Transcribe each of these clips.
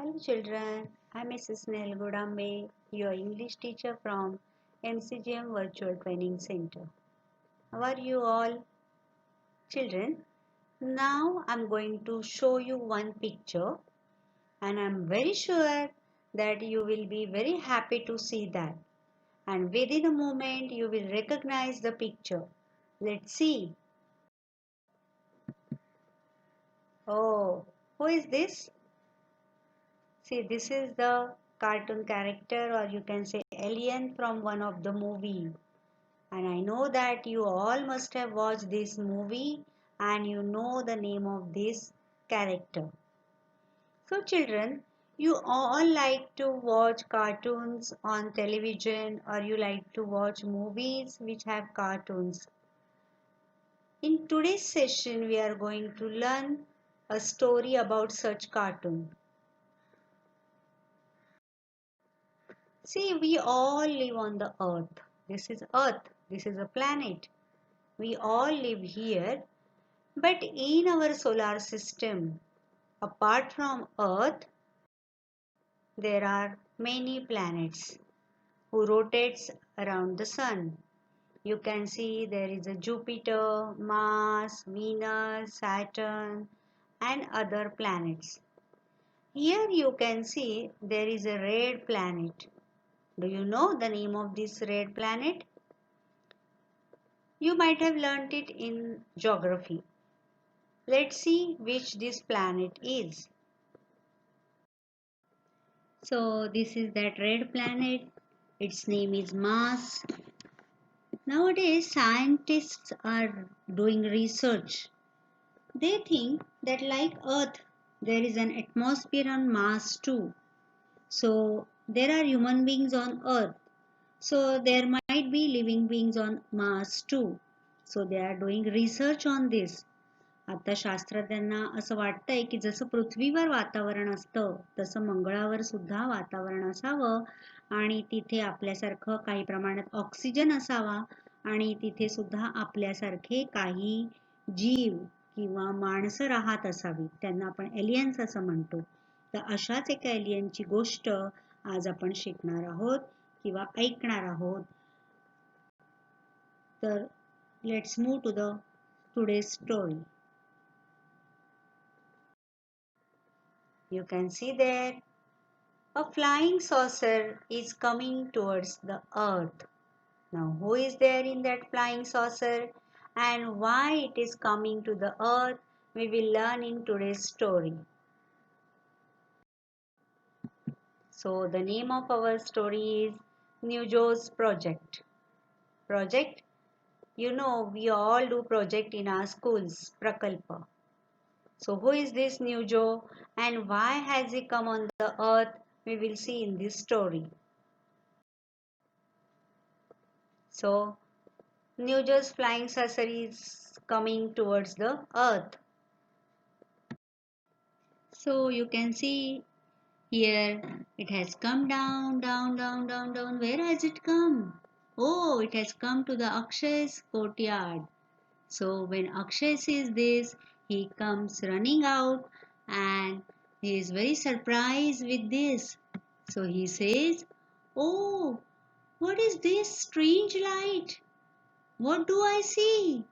Hello children, I'm Mrs. Nell Godambe, your English teacher from MCGM Virtual Training Center. How are you all? Children, now I'm going to show you one picture and I'm very sure that you will be very happy to see that. And within a moment you will recognize the picture. Let's see. Oh, who is this? See, this is the cartoon character or you can say alien from one of the movie. And I know that you all must have watched this movie and you know the name of this character. So children, you all like to watch cartoons on television or you like to watch movies which have cartoons. In today's session, we are going to learn a story about such cartoon. See, we all live on the earth. This is earth. This is a planet. We all live here. But in our solar system, apart from earth, there are many planets who rotates around the sun. You can see there is a Jupiter, Mars, Venus, Saturn and other planets. Here you can see there is a red planet. Do you know the name of this red planet? You might have learnt it in geography. Let's see which this planet is. So this is that red planet. Its name is Mars. Nowadays scientists are doing research. They think that like Earth, there is an atmosphere on Mars too. So there are human beings on Earth. So there might be living beings on Mars too. So they are doing research on this. आता शास्त्रज्ञांना असं वाटतंय की जसं पृथ्वीवर वातावरण असतं तसं मंगळावर सुद्धा वातावरण असावं आणि तिथे आपल्यासारखं काही प्रमाणात ऑक्सिजन असावा आणि तिथे सुद्धा आपल्यासारखे काही जीव किंवा माणसं राहत असावी. त्यांना आपण एलियन्स असं म्हणतो. तर अशाच एका एलियनची गोष्ट आज आपण शिकणार आहोत किंवा ऐकणार आहोत. तर let's move to the today's story. You can see there a flying saucer is coming towards the earth. Now who is there in that flying saucer and why it is coming to the earth we will learn in today's story. So the name of our story is Nujo's project. Project, you know we all do project in our schools, Prakalpa. So who is this Nujo and why has he come on the earth? We will see in this story. So Nujo's flying saucer is coming towards the earth. So you can see here it has come down, down, down, down, down. Where has it come? Oh, it has come to the Akshay's courtyard. So when Akshay sees this, he comes running out and he is very surprised with this. So he says, "Oh, what is this strange light? What do I see?"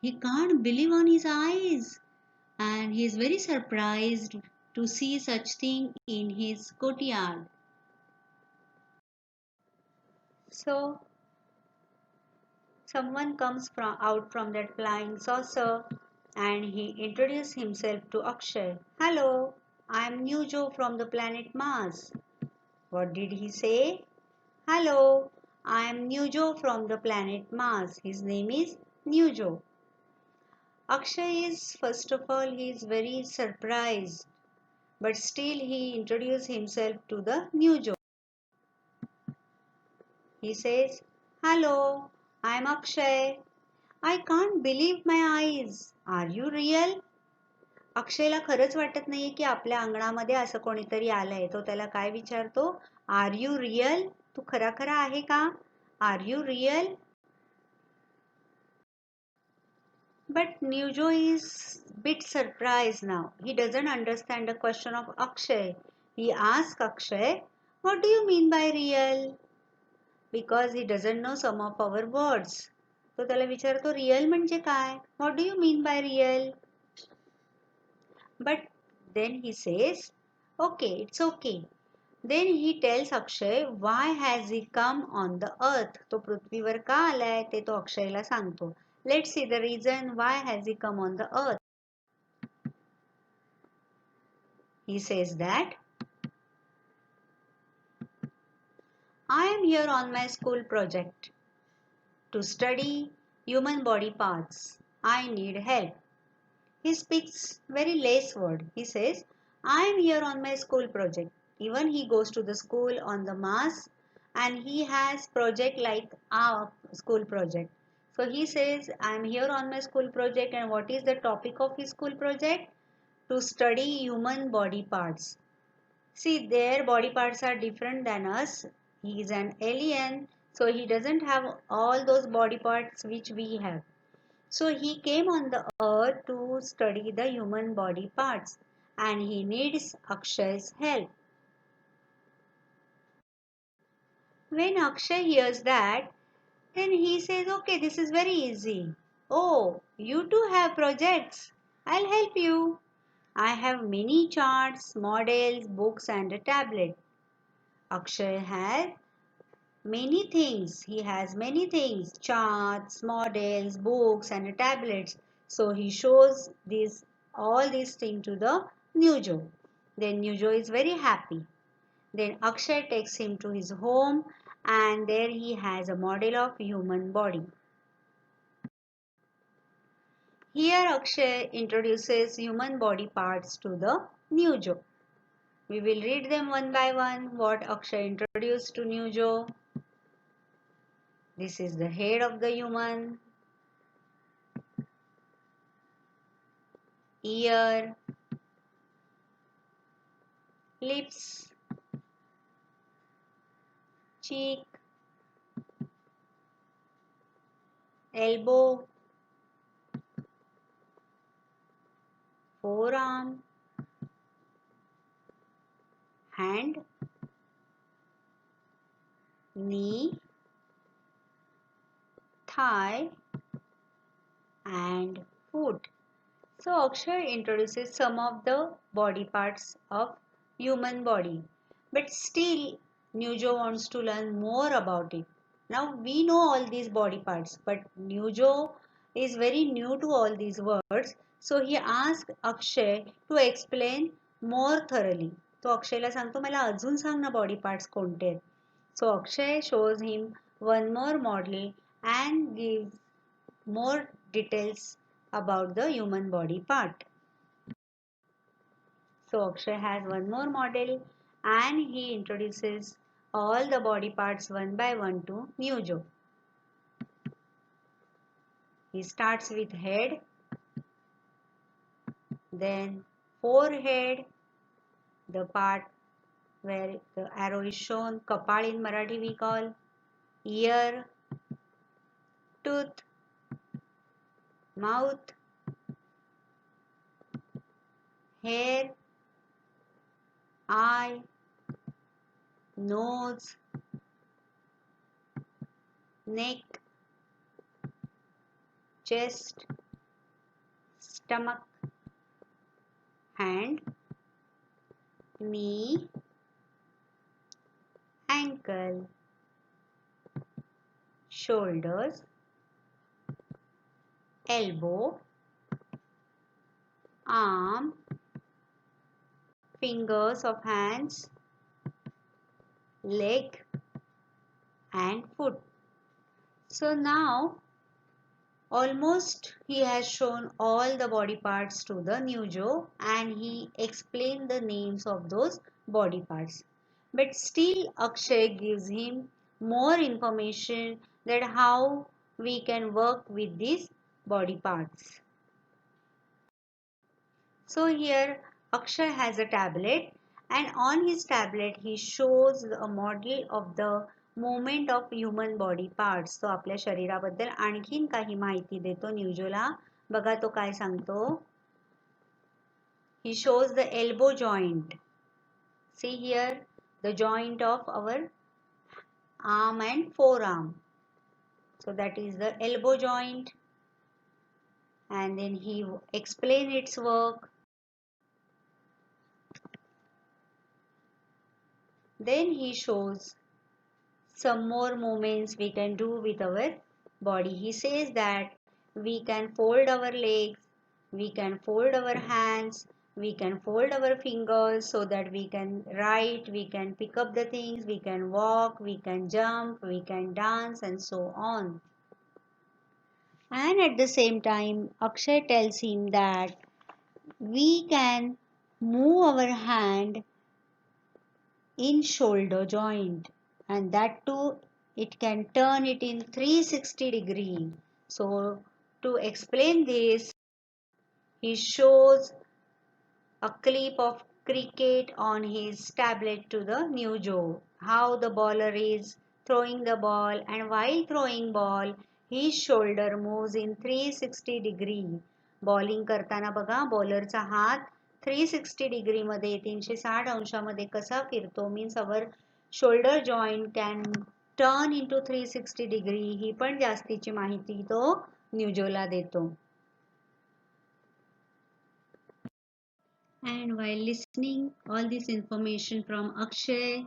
He can't believe on his eyes and he is very surprised to see such thing in his courtyard. So someone comes out from that flying saucer and he introduced himself to Akshay. "Hello, I am Nujo from the planet Mars." What did he say? "Hello, I am Nujo from the planet Mars." His name is Nujo. Akshay is, first of all, he is very surprised, but still he introduced himself to the Nujo. He says, "Hello, I am Akshay. I can't believe my eyes. Are you real?" अक्षयला खरंच वाटत नाहीये की आपल्या अंगणामध्ये असं कोणीतरी आलंय. तो त्याला काय विचारतो? "Are you real? तू खरा खरा आहे का? Are you real?" But Nujo is bit surprised now. He doesn't understand the question of Akshay. He asks Akshay, what do you mean by real? Because he doesn't know some of our words. तो त्याला विचारतो real म्हणजे काय? What do you mean by real? But then he says, okay, it's okay. Then he tells Akshay why has he come on the earth. तो पृथ्वीवर का आलाय ते तो अक्षयला सांगतो. Let's see the reason why has he come on the earth. He says that I am here on my school project to study human body parts. I need help. He speaks very less word. He says, I am here on my school project. Even he goes to the school on the Mars and he has project like our school project. So he says, I am here on my school project, and what is the topic of his school project? To study human body parts. See, their body parts are different than us. He is an alien, so he doesn't have all those body parts which we have. So he came on the earth to study the human body parts, and he needs Akshay's help. When Akshay hears that, then he says, okay, this is very easy. Oh, you too have projects. I'll help you. I have many charts, models, books, and a tablet. Akshay has many things. He has many things, charts, models, books, and tablets. So he shows all these things to the Nujo. Then Nujo is very happy. Then Akshay takes him to his home, and there he has a model of human body. Here Akshay introduces human body parts to the Nujo. We will read them one by one. What Akshay introduced to Nujo. This is the head of the human, ear, lips, cheek, elbow, forearm, hand, knee, thigh, and foot. So Akshay introduces some of the body parts of human body. But still Nujo wants to learn more about it. Now we know all these body parts, but Nujo is very new to all these words. So he asked Akshay to explain more thoroughly. तो अक्षयला सांगतो मला अजून सांग ना body parts कोणते आहेत. So Akshay shows him one more model and gives more details about the human body part. So Akshay has one more model and he introduces all the body parts one by one to Nujo. He starts with head, then forehead, the part where the arrow is shown, kapal in Marathi we call, ear, tooth, mouth, hair, eye, nose, neck, chest, stomach, hand, knee, ankle, shoulders, elbow, arm, fingers of hands, leg, and foot. So now almost he has shown all the body parts to the Nujo and he explained the names of those body parts. But still Akshay gives him more information that how we can work with these body parts. So here Akshay has a tablet and on his tablet he shows a model of the movement of human body parts. तो आपल्या शरीराबद्दल आणखीन काही माहिती देतो न्यूजोला बघा तो काय सांगतो. He shows the elbow joint. See here, the joint of our arm and forearm. So that is the elbow joint. And then he explain its work. Then he shows some more movements we can do with our body. He says that we can fold our legs, we can fold our hands, we can fold our fingers so that we can write, we can pick up the things, we can walk, we can jump, we can dance, and so on. And at the same time, Akshay tells him that we can move our hand in shoulder joint, and that too it can turn it in 360-degree. So to explain this, he shows a clip of cricket on his tablet to the new Joe, how the bowler is throwing the ball, and while throwing ball his shoulder moves in 360-degree. Bowling करताना बघा बॉलरचा हात 360 degree मध्ये 360 अंशामध्ये कसा फिरतो. Means our shoulder joint can turn into 360 degree. ही पण जास्तीची माहिती तो न्यूजोला देतो. And while listening all this information from Akshay,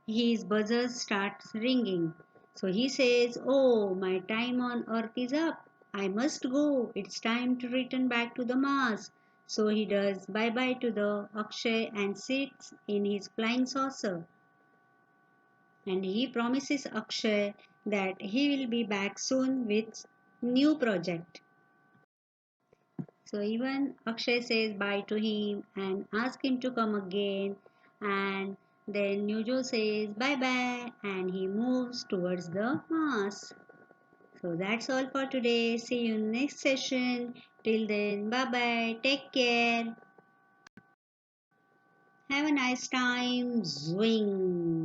his buzzer starts ringing. So he says, "Oh, my time on earth is up. I must go. It's time to return back to the Mars." So he does bye bye to the Akshay and sits in his flying saucer. And he promises Akshay that he will be back soon with new project. So even Akshay says bye to him and asks him to come again, and then Nujo says bye bye and he moves towards the Mars. So that's all for today. See you next session. Till then, bye bye. Take care. Have a nice time. Zwing.